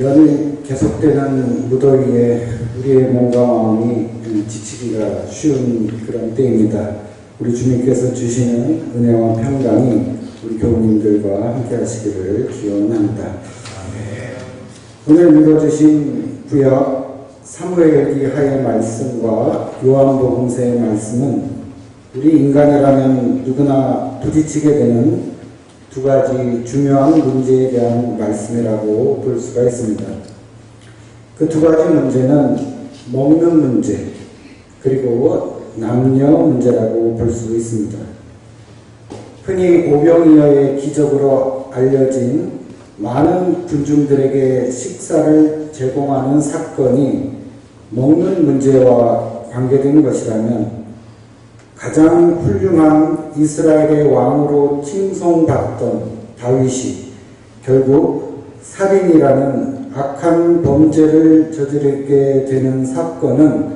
연일 계속되는 무더위에 우리의 몸과 마음이 지치기가 쉬운 그런 때입니다. 우리 주님께서 주시는 은혜와 평강이 우리 교우님들과 함께 하시기를 기원합니다. 오늘 읽어주신 구약 사무엘기 하의 말씀과 요한복음서의 말씀은 우리 인간이라면 누구나 부딪히게 되는 두 가지 중요한 문제에 대한 말씀이라고 볼 수가 있습니다. 그 두 가지 문제는 먹는 문제, 그리고 남녀 문제라고 볼 수 있습니다. 흔히 오병이어의 기적으로 알려진 많은 군중들에게 식사를 제공하는 사건이 먹는 문제와 관계된 것이라면 가장 훌륭한 이스라엘의 왕으로 칭송받던 다윗이 결국 살인이라는 악한 범죄를 저지르게 되는 사건은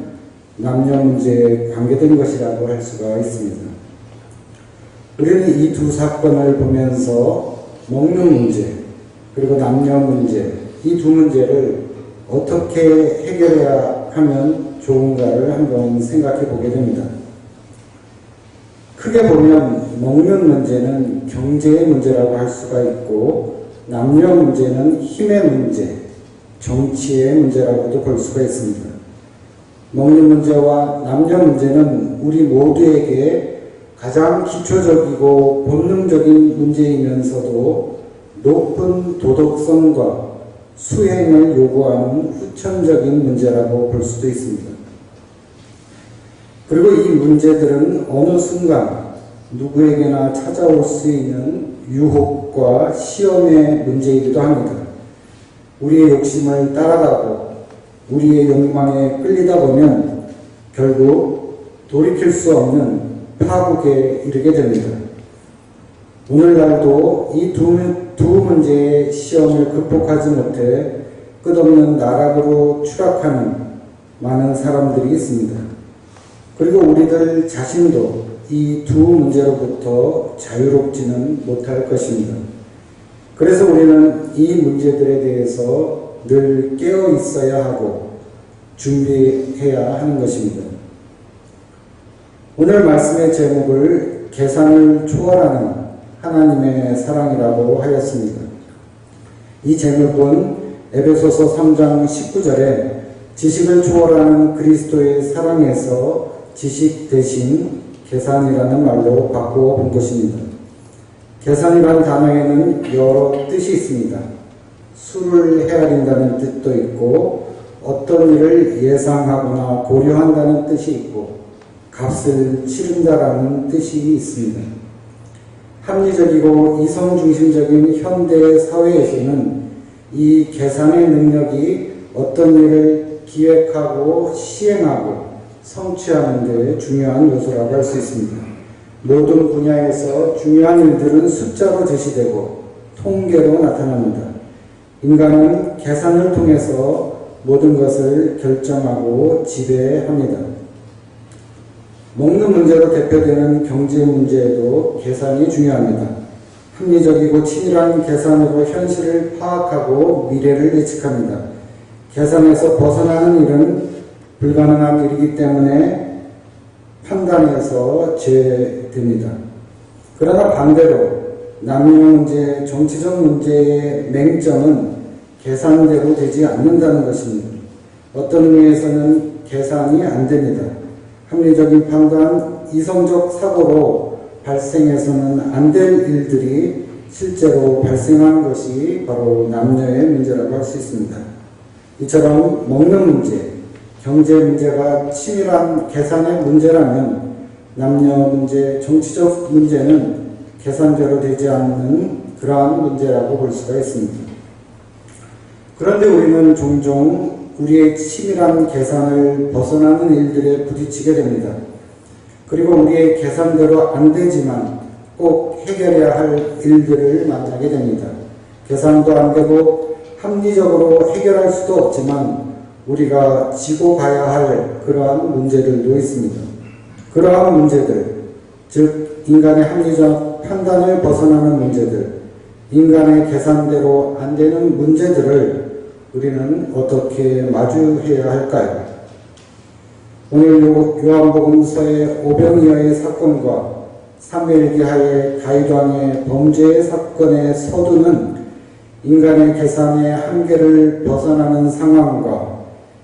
남녀 문제에 관계된 것이라고 할 수가 있습니다. 우리는 이 두 사건을 보면서 먹는 문제 그리고 남녀 문제, 이 두 문제를 어떻게 해결해야 하면 좋은가를 한번 생각해 보게 됩니다. 크게 보면 먹는 문제는 경제의 문제라고 할 수가 있고, 남녀 문제는 힘의 문제, 정치의 문제라고도 볼 수가 있습니다. 먹는 문제와 남녀 문제는 우리 모두에게 가장 기초적이고 본능적인 문제이면서도 높은 도덕성과 수행을 요구하는 후천적인 문제라고 볼 수도 있습니다. 그리고 이 문제들은 어느 순간 누구에게나 찾아올 수 있는 유혹과 시험의 문제이기도 합니다. 우리의 욕심을 따라가고 우리의 욕망에 끌리다 보면 결국 돌이킬 수 없는 파국에 이르게 됩니다. 오늘날도 이 두 문제의 시험을 극복하지 못해 끝없는 나락으로 추락하는 많은 사람들이 있습니다. 그리고 우리들 자신도 이 두 문제로부터 자유롭지는 못할 것입니다. 그래서 우리는 이 문제들에 대해서 늘 깨어 있어야 하고 준비해야 하는 것입니다. 오늘 말씀의 제목을 계산을 초월하는 하나님의 사랑이라고 하였습니다. 이 제목은 에베소서 3장 19절에 지식을 초월하는 그리스도의 사랑에서 지식 대신 계산이라는 말로 바꾸어 본 것입니다. 계산이라는 단어에는 여러 뜻이 있습니다. 수를 헤아린다는 뜻도 있고, 어떤 일을 예상하거나 고려한다는 뜻이 있고, 값을 치른다라는 뜻이 있습니다. 합리적이고 이성중심적인 현대 사회에서는 이 계산의 능력이 어떤 일을 기획하고 시행하고 성취하는 데 중요한 요소라고 할 수 있습니다. 모든 분야에서 중요한 일들은 숫자로 제시되고 통계로 나타납니다. 인간은 계산을 통해서 모든 것을 결정하고 지배합니다. 먹는 문제로 대표되는 경제 문제에도 계산이 중요합니다. 합리적이고 치밀한 계산으로 현실을 파악하고 미래를 예측합니다. 계산에서 벗어나는 일은 불가능한 일이기 때문에 판단에서 제외됩니다. 그러나 반대로 남녀 문제, 정치적 문제의 맹점은 계산대로 되지 않는다는 것입니다. 어떤 의미에서는 계산이 안 됩니다. 합리적인 판단, 이성적 사고로 발생해서는 안 될 일들이 실제로 발생한 것이 바로 남녀의 문제라고 할 수 있습니다. 이처럼 먹는 문제, 경제 문제가 치밀한 계산의 문제라면 남녀 문제, 정치적 문제는 계산대로 되지 않는 그러한 문제라고 볼 수가 있습니다. 그런데 우리는 종종 우리의 치밀한 계산을 벗어나는 일들에 부딪히게 됩니다. 그리고 우리의 계산대로 안 되지만 꼭 해결해야 할 일들을 만나게 됩니다. 계산도 안 되고 합리적으로 해결할 수도 없지만 우리가 지고 가야 할 그러한 문제들도 있습니다. 그러한 문제들, 즉 인간의 합리적 판단을 벗어나는 문제들, 인간의 계산대로 안 되는 문제들을 우리는 어떻게 마주해야 할까요? 오늘 요한복음서의 오병이어의 사건과 삼위일기하의 다윗 왕의 범죄 사건의 서두는 인간의 계산의 한계를 벗어나는 상황과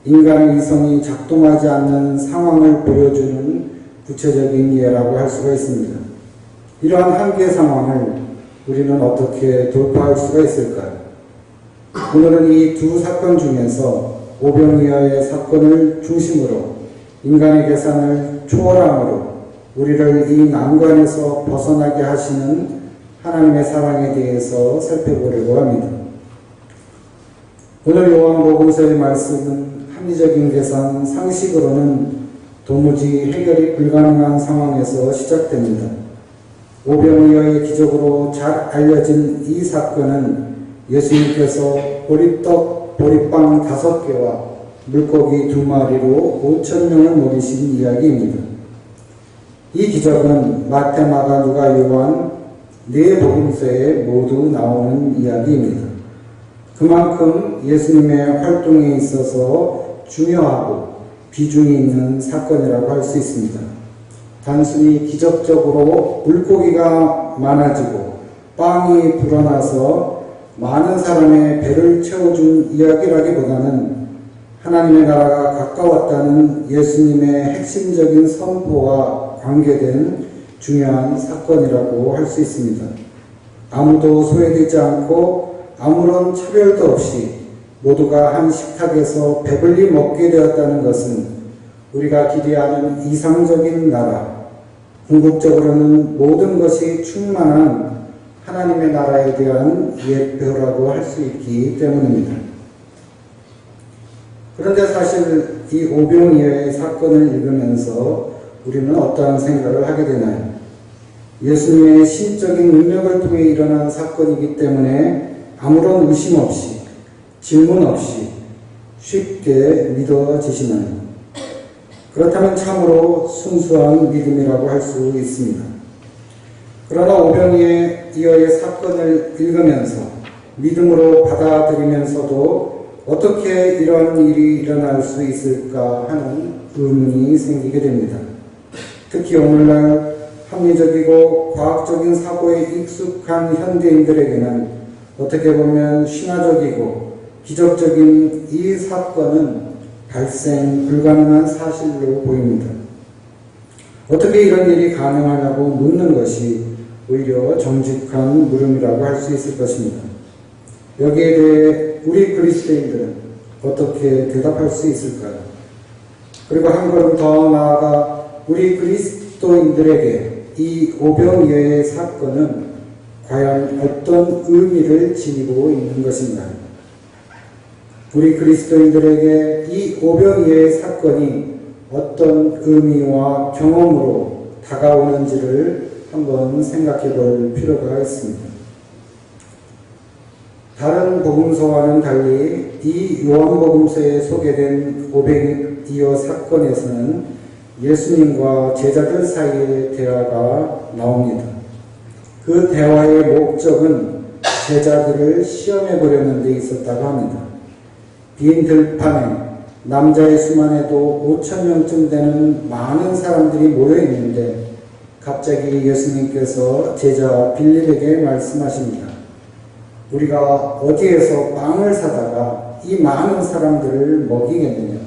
인간의 이성이 작동하지 않는 상황을 보여주는 구체적인 예라고 할 수가 있습니다. 이러한 한계 상황을 우리는 어떻게 돌파할 수가 있을까요? 오늘은 이 두 사건 중에서 오병이어의 사건을 중심으로 인간의 계산을 초월함으로 우리를 이 난관에서 벗어나게 하시는 하나님의 사랑에 대해서 살펴보려고 합니다. 오늘 요한복음서의 말씀은 합리적인 계산, 상식으로는 도무지 해결이 불가능한 상황에서 시작됩니다. 오병이어의 기적으로 잘 알려진 이 사건은 예수님께서 보리떡, 보리빵 5개와 물고기 2마리로 5,000명을 먹이신 이야기입니다. 이 기적은 마태, 마가, 누가, 요한 4복음서에 모두 나오는 이야기입니다. 그만큼 예수님의 활동에 있어서 중요하고 비중이 있는 사건이라고 할 수 있습니다. 단순히 기적적으로 물고기가 많아지고 빵이 불어나서 많은 사람의 배를 채워준 이야기라기보다는 하나님의 나라가 가까웠다는 예수님의 핵심적인 선포와 관계된 중요한 사건이라고 할 수 있습니다. 아무도 소외되지 않고 아무런 차별도 없이 모두가 한 식탁에서 배불리 먹게 되었다는 것은 우리가 기대하는 이상적인 나라, 궁극적으로는 모든 것이 충만한 하나님의 나라에 대한 예표라고 할 수 있기 때문입니다. 그런데 사실 이 오병이어의 사건을 읽으면서 우리는 어떠한 생각을 하게 되나요? 예수님의 신적인 능력을 통해 일어난 사건이기 때문에 아무런 의심 없이, 질문 없이 쉽게 믿어지시나요? 그렇다면 참으로 순수한 믿음이라고 할 수 있습니다. 그러나 오병이어의 사건을 읽으면서 믿음으로 받아들이면서도 어떻게 이런 일이 일어날 수 있을까 하는 의문이 생기게 됩니다. 특히 오늘날 합리적이고 과학적인 사고에 익숙한 현대인들에게는 어떻게 보면 신화적이고 기적적인 이 사건은 발생 불가능한 사실로 보입니다. 어떻게 이런 일이 가능하냐고 묻는 것이 오히려 정직한 물음이라고 할 수 있을 것입니다. 여기에 대해 우리 그리스도인들은 어떻게 대답할 수 있을까요? 그리고 한 걸음 더 나아가 우리 그리스도인들에게 이 오병이어의 사건은 과연 어떤 의미를 지니고 있는 것인가요? 우리 그리스도인들에게 이 오병이어의 사건이 어떤 의미와 경험으로 다가오는지를 한번 생각해 볼 필요가 있습니다. 다른 복음서와는 달리 이 요한복음서에 소개된 오병이어 사건에서는 예수님과 제자들 사이의 대화가 나옵니다. 그 대화의 목적은 제자들을 시험해 보려는 데 있었다고 합니다. 빈 들판에 남자의 수만 해도 5,000명쯤 되는 많은 사람들이 모여 있는데 갑자기 예수님께서 제자 빌립에게 말씀하십니다. 우리가 어디에서 빵을 사다가 이 많은 사람들을 먹이겠느냐?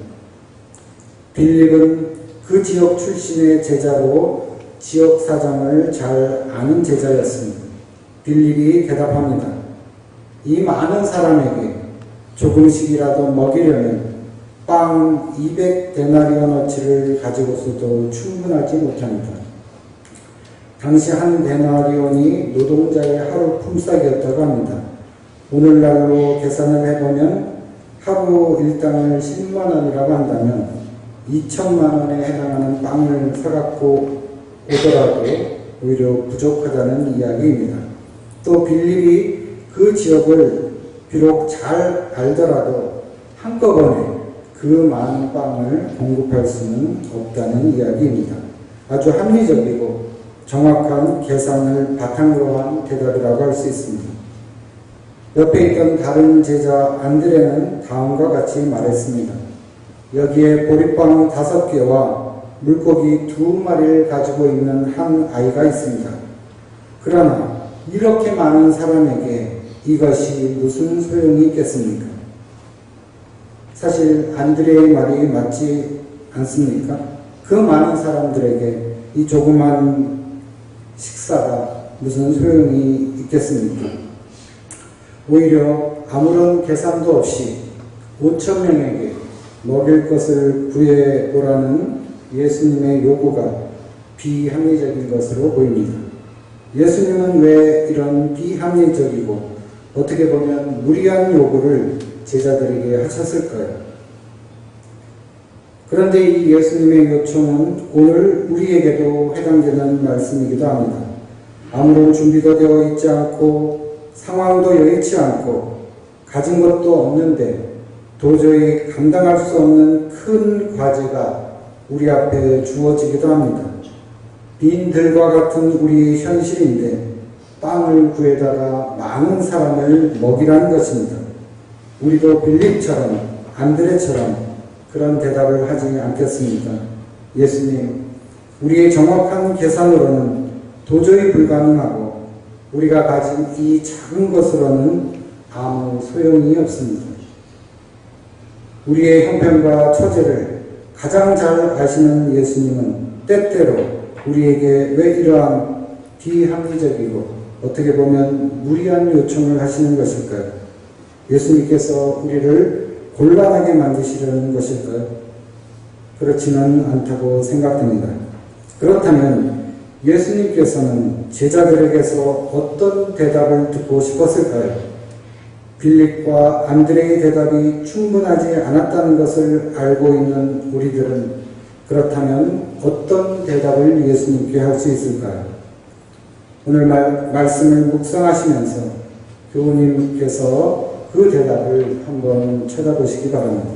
빌립은 그 지역 출신의 제자로 지역 사정을 잘 아는 제자였습니다. 빌립이 대답합니다. 이 많은 사람에게 조금씩이라도 먹이려면 빵 200데나리온어치를 가지고서도 충분하지 못합니다. 당시 한 데나리온이 노동자의 하루 품삯이었다고 합니다. 오늘날로 계산을 해보면 하루 일당을 10만 원이라고 한다면 2천만 원에 해당하는 빵을 사갖고 오더라도 오히려 부족하다는 이야기입니다. 또 빌립이 그 지역을 비록 잘 알더라도 한꺼번에 그 많은 빵을 공급할 수는 없다는 이야기입니다. 아주 합리적이고 정확한 계산을 바탕으로 한 대답이라고 할 수 있습니다. 옆에 있던 다른 제자 안드레는 다음과 같이 말했습니다. 여기에 보리빵 5개와 물고기 2마리를 가지고 있는 한 아이가 있습니다. 그러나 이렇게 많은 사람에게 이것이 무슨 소용이 있겠습니까? 사실 안드레의 말이 맞지 않습니까? 그 많은 사람들에게 이 조그만 식사가 무슨 소용이 있겠습니까? 오히려 아무런 계산도 없이 5,000명에게 먹일 것을 구해보라는 예수님의 요구가 비합리적인 것으로 보입니다. 예수님은 왜 이런 비합리적이고 어떻게 보면 무리한 요구를 제자들에게 하셨을까요? 그런데 이 예수님의 요청은 오늘 우리에게도 해당되는 말씀이기도 합니다. 아무런 준비도 되어 있지 않고 상황도 여의치 않고 가진 것도 없는데 도저히 감당할 수 없는 큰 과제가 우리 앞에 주어지기도 합니다. 빈 들과 같은 우리의 현실인데 빵을 구해다가 많은 사람을 먹이라는 것입니다. 우리도 빌립처럼 안드레처럼 그런 대답을 하지 않겠습니까? 예수님, 우리의 정확한 계산으로는 도저히 불가능하고 우리가 가진 이 작은 것으로는 아무 소용이 없습니다. 우리의 형편과 처지를 가장 잘 아시는 예수님은 때때로 우리에게 왜 이러한 비합리적이고 어떻게 보면 무리한 요청을 하시는 것일까요? 예수님께서 우리를 곤란하게 만드시려는 것일까요? 그렇지는 않다고 생각됩니다. 그렇다면 예수님께서는 제자들에게서 어떤 대답을 듣고 싶었을까요? 빌립과 안드레의 대답이 충분하지 않았다는 것을 알고 있는 우리들은 그렇다면 어떤 대답을 예수님께 할 수 있을까요? 오늘 말씀을 묵상하시면서 교우님께서 그 대답을 한번 쳐다보시기 바랍니다.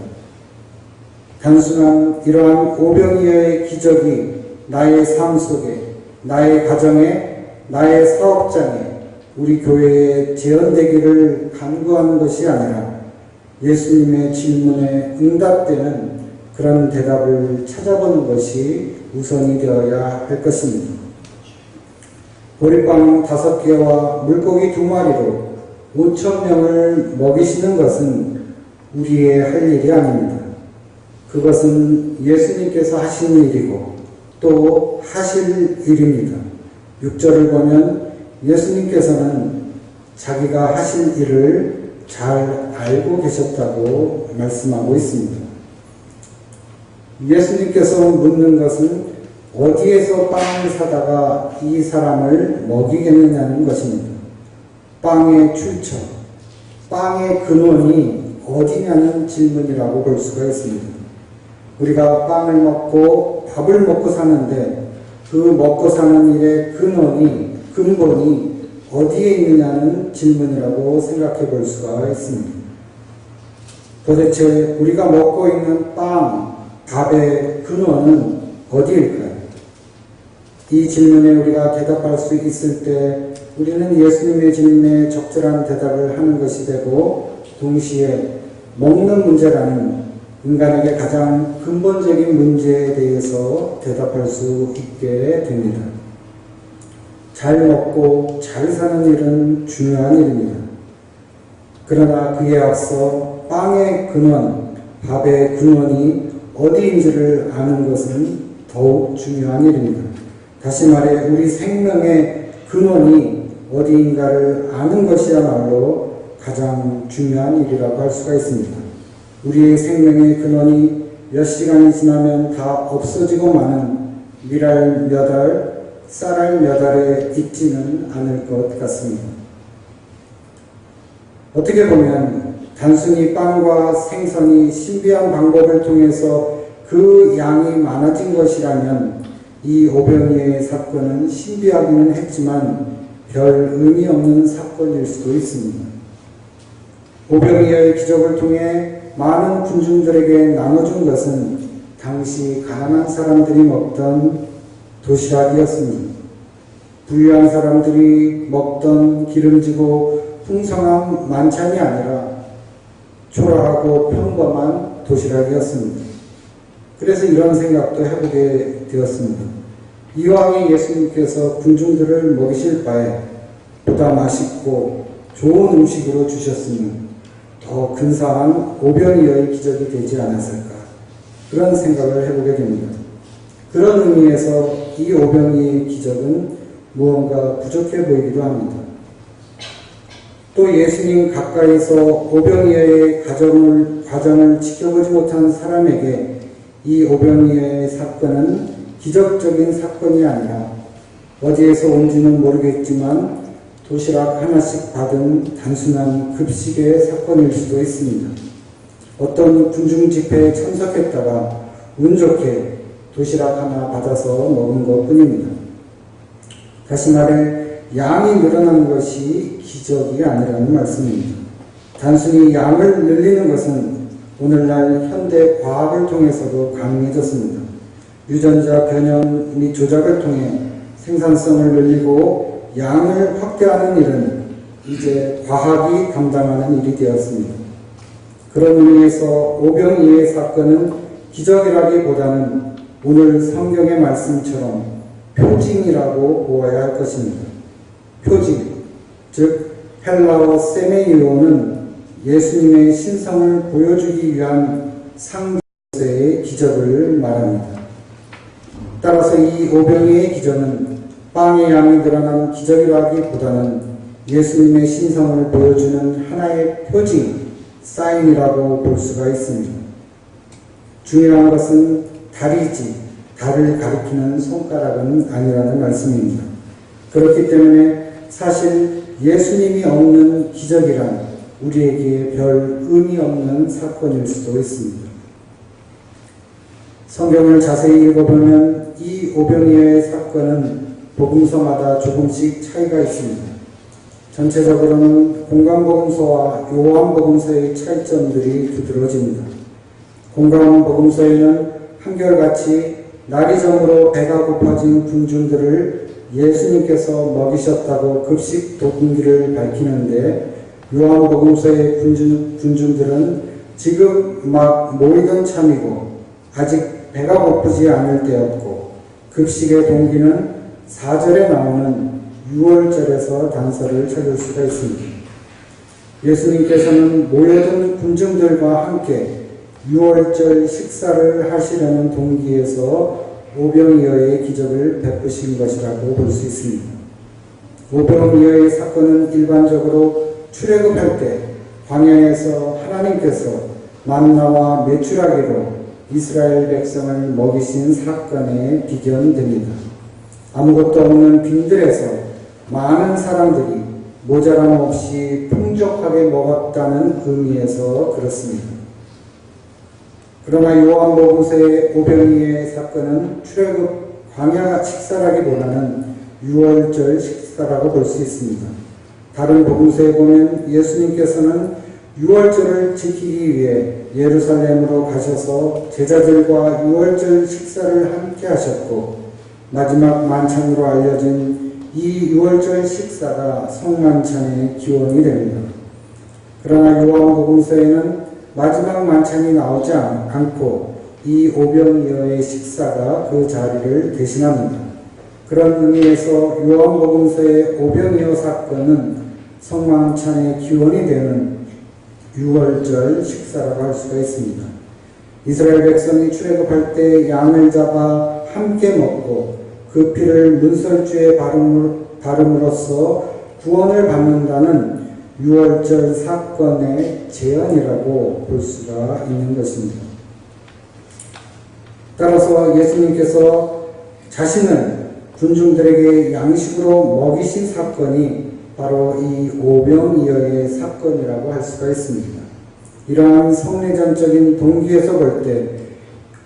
단순한 이러한 오병이어의 기적이 나의 삶 속에, 나의 가정에, 나의 사업장에, 우리 교회에 재현되기를 간구하는 것이 아니라 예수님의 질문에 응답되는 그런 대답을 찾아보는 것이 우선이 되어야 할 것입니다. 보리빵 5개와 물고기 2마리로 5,000명을 먹이시는 것은 우리의 할 일이 아닙니다. 그것은 예수님께서 하신 일이고 또 하실 일입니다. 6절을 보면 예수님께서는 자기가 하실 일을 잘 알고 계셨다고 말씀하고 있습니다. 예수님께서 묻는 것은 어디에서 빵을 사다가 이 사람을 먹이겠느냐는 것입니다. 빵의 출처, 빵의 근원이 어디냐는 질문이라고 볼 수가 있습니다. 우리가 빵을 먹고 밥을 먹고 사는데 그 먹고 사는 일의 근본이 어디에 있느냐는 질문이라고 생각해 볼 수가 있습니다. 도대체 우리가 먹고 있는 빵, 밥의 근원은 어디일까요? 이 질문에 우리가 대답할 수 있을 때 우리는 예수님의 질문에 적절한 대답을 하는 것이 되고 동시에 먹는 문제라는 인간에게 가장 근본적인 문제에 대해서 대답할 수 있게 됩니다. 잘 먹고 잘 사는 일은 중요한 일입니다. 그러나 그에 앞서 빵의 근원, 밥의 근원이 어디인지를 아는 것은 더욱 중요한 일입니다. 다시 말해 우리 생명의 근원이 어디인가를 아는 것이야말로 가장 중요한 일이라고 할 수가 있습니다. 우리의 생명의 근원이 몇 시간이 지나면 다 없어지고 마는 밀알 몇 알, 쌀알 몇 알에 있지는 않을 것 같습니다. 어떻게 보면 단순히 빵과 생선이 신비한 방법을 통해서 그 양이 많아진 것이라면 이 오병이어의 사건은 신비하기는 했지만 별 의미 없는 사건일 수도 있습니다. 오병이어의 기적을 통해 많은 군중들에게 나눠준 것은 당시 가난한 사람들이 먹던 도시락이었습니다. 부유한 사람들이 먹던 기름지고 풍성한 만찬이 아니라 초라하고 평범한 도시락이었습니다. 그래서 이런 생각도 해보게 되었습니다. 이왕에 예수님께서 군중들을 먹이실 바에 보다 맛있고 좋은 음식으로 주셨으면 더 근사한 오병이어의 기적이 되지 않았을까, 그런 생각을 해보게 됩니다. 그런 의미에서 이 오병이어의 기적은 무언가 부족해 보이기도 합니다. 또 예수님 가까이서 오병이어의 과정을 지켜보지 못한 사람에게 이 오병이어의 사건은 기적적인 사건이 아니라 어디에서 온지는 모르겠지만 도시락 하나씩 받은 단순한 급식의 사건일 수도 있습니다. 어떤 군중 집회에 참석했다가 운 좋게 도시락 하나 받아서 먹은 것 뿐입니다. 다시 말해 양이 늘어나는 것이 기적이 아니라는 말씀입니다. 단순히 양을 늘리는 것은 오늘날 현대 과학을 통해서도 가능해졌습니다. 유전자 변형 및 조작을 통해 생산성을 늘리고 양을 확대하는 일은 이제 과학이 감당하는 일이 되었습니다. 그런 의미에서 오병이어의 사건은 기적이라기보다는 오늘 성경의 말씀처럼 표징이라고 보아야 할 것입니다. 표징, 즉 헬라어 세메이오는 예수님의 신성을 보여주기 위한 상징의 기적을 말합니다. 따라서 이 오병이어의 기적은 빵의 양이 늘어난 기적이라기보다는 예수님의 신성을 보여주는 하나의 표징, 사인이라고 볼 수가 있습니다. 중요한 것은 달이지 달을 가리키는 손가락은 아니라는 말씀입니다. 그렇기 때문에 사실 예수님이 없는 기적이란 우리에게 별 의미 없는 사건일 수도 있습니다. 성경을 자세히 읽어보면 이 오병이어의 사건은 복음서마다 조금씩 차이가 있습니다. 전체적으로는 공관복음서와 요한복음서의 차이점들이 두드러집니다. 공관복음서에는 한결같이 날이 저물어 배가 고파진 군중들을 예수님께서 먹이셨다고 급식 도금기를 밝히는데, 요한복음서의 군중들은 지금 막 모이던 참이고 아직 배가 고프지 않을 때였고, 급식의 동기는 4절에 나오는 6월절에서 단서를 찾을 수가 있습니다. 예수님께서는 모여든 군중들과 함께 6월절 식사를 하시려는 동기에서 오병이어의 기적을 베푸신 것이라고 볼 수 있습니다. 오병이어의 사건은 일반적으로 출애굽할 때 광야에서 하나님께서 만나와 메추라기로 이스라엘 백성을 먹이신 사건에 비견됩니다. 아무것도 없는 빈들에서 많은 사람들이 모자람 없이 풍족하게 먹었다는 의미에서 그렇습니다. 그러나 요한복음서의 오병이어의 사건은 출애굽 광야 식사라기보다는 6월절 식사라고 볼 수 있습니다. 다른 복음서에 보면 예수님께서는 6월절을 지키기 위해 예루살렘으로 가셔서 제자들과 6월절 식사를 함께 하셨고, 마지막 만찬으로 알려진 이 6월절 식사가 성만찬의 기원이 됩니다. 그러나 요한복음서에는 마지막 만찬이 나오지 않고 이 오병이어의 식사가 그 자리를 대신합니다. 그런 의미에서 요한복음서의 오병이어 사건은 성만찬의 기원이 되는 6월절 식사라고 할 수가 있습니다. 이스라엘 백성이 출애굽할 때 양을 잡아 함께 먹고 그 피를 문설주에 바름으로써 구원을 받는다는 6월절 사건의 재현이라고 볼 수가 있는 것입니다. 따라서 예수님께서 자신을 군중들에게 양식으로 먹이신 사건이 바로 이 오병이어의 사건이라고 할 수가 있습니다. 이러한 성례전적인 동기에서 볼 때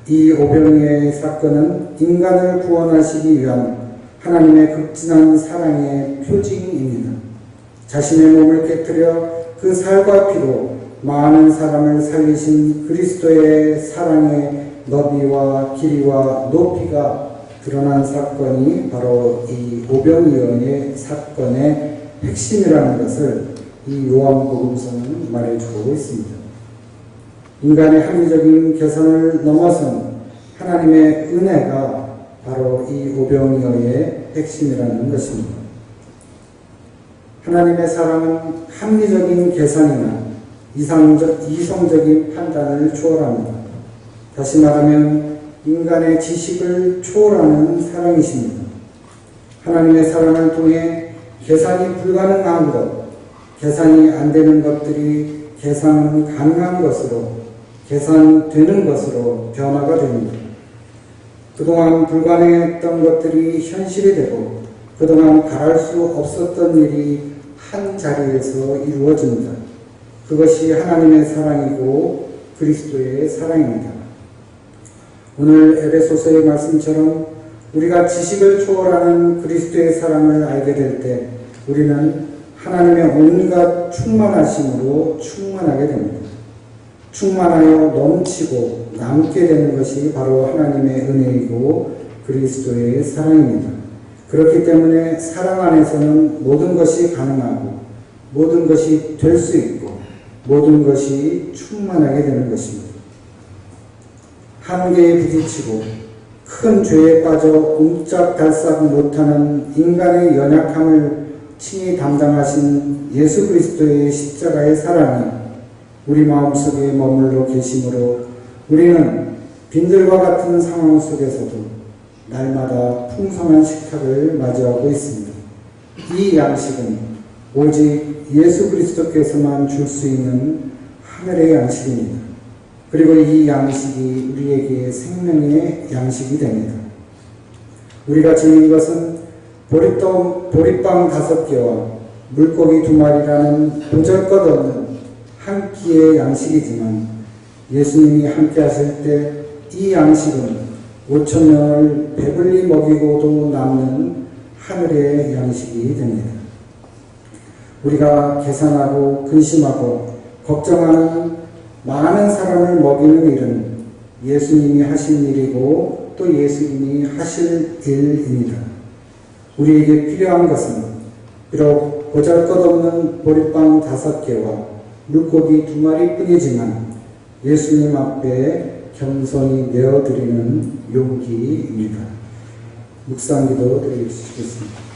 이 오병이어의 사건은 인간을 구원하시기 위한 하나님의 극진한 사랑의 표징입니다. 자신의 몸을 깨뜨려 그 살과 피로 많은 사람을 살리신 그리스도의 사랑의 너비와 길이와 높이가 드러난 사건이 바로 이 오병이어의 사건의 핵심이라는 것을 이 요한복음서는 말해주고 있습니다. 인간의 합리적인 계산을 넘어선 하나님의 은혜가 바로 이 오병이어의 핵심이라는 것입니다. 하나님의 사랑은 합리적인 계산이나 이성적인 판단을 초월합니다. 다시 말하면 인간의 지식을 초월하는 사랑이십니다. 하나님의 사랑을 통해 계산이 불가능한 것, 계산이 안 되는 것들이 계산 가능한 것으로, 계산되는 것으로 변화가 됩니다. 그동안 불가능했던 것들이 현실이 되고 그동안 바랄 수 없었던 일이 한 자리에서 이루어집니다. 그것이 하나님의 사랑이고 그리스도의 사랑입니다. 오늘 에베소서의 말씀처럼 우리가 지식을 초월하는 그리스도의 사랑을 알게 될 때 우리는 하나님의 온갖 충만하심으로 충만하게 됩니다. 충만하여 넘치고 남게 되는 것이 바로 하나님의 은혜이고 그리스도의 사랑입니다. 그렇기 때문에 사랑 안에서는 모든 것이 가능하고 모든 것이 될 수 있고 모든 것이 충만하게 되는 것입니다. 한계에 부딪히고 큰 죄에 빠져 옴짝달싹 못하는 인간의 연약함을 친히 담당하신 예수 그리스도의 십자가의 사랑이 우리 마음속에 머물러 계시므로 우리는 빈들과 같은 상황 속에서도 날마다 풍성한 식탁을 맞이하고 있습니다. 이 양식은 오직 예수 그리스도께서만 줄 수 있는 하늘의 양식입니다. 그리고 이 양식이 우리에게 생명의 양식이 됩니다. 우리가 지닌 것은 보리빵 5개와 물고기 2마리라는 보잘것없는 한 끼의 양식이지만 예수님이 함께 하실 때 이 양식은 5,000명을 배불리 먹이고도 남는 하늘의 양식이 됩니다. 우리가 계산하고 근심하고 걱정하는 많은 사람을 먹이는 일은 예수님이 하신 일이고 또 예수님이 하실 일입니다. 우리에게 필요한 것은 비록 보잘것없는 보리빵 5개와 물고기 2마리 뿐이지만 예수님 앞에 겸손히 내어드리는 용기입니다. 묵상기도 드리겠습니다.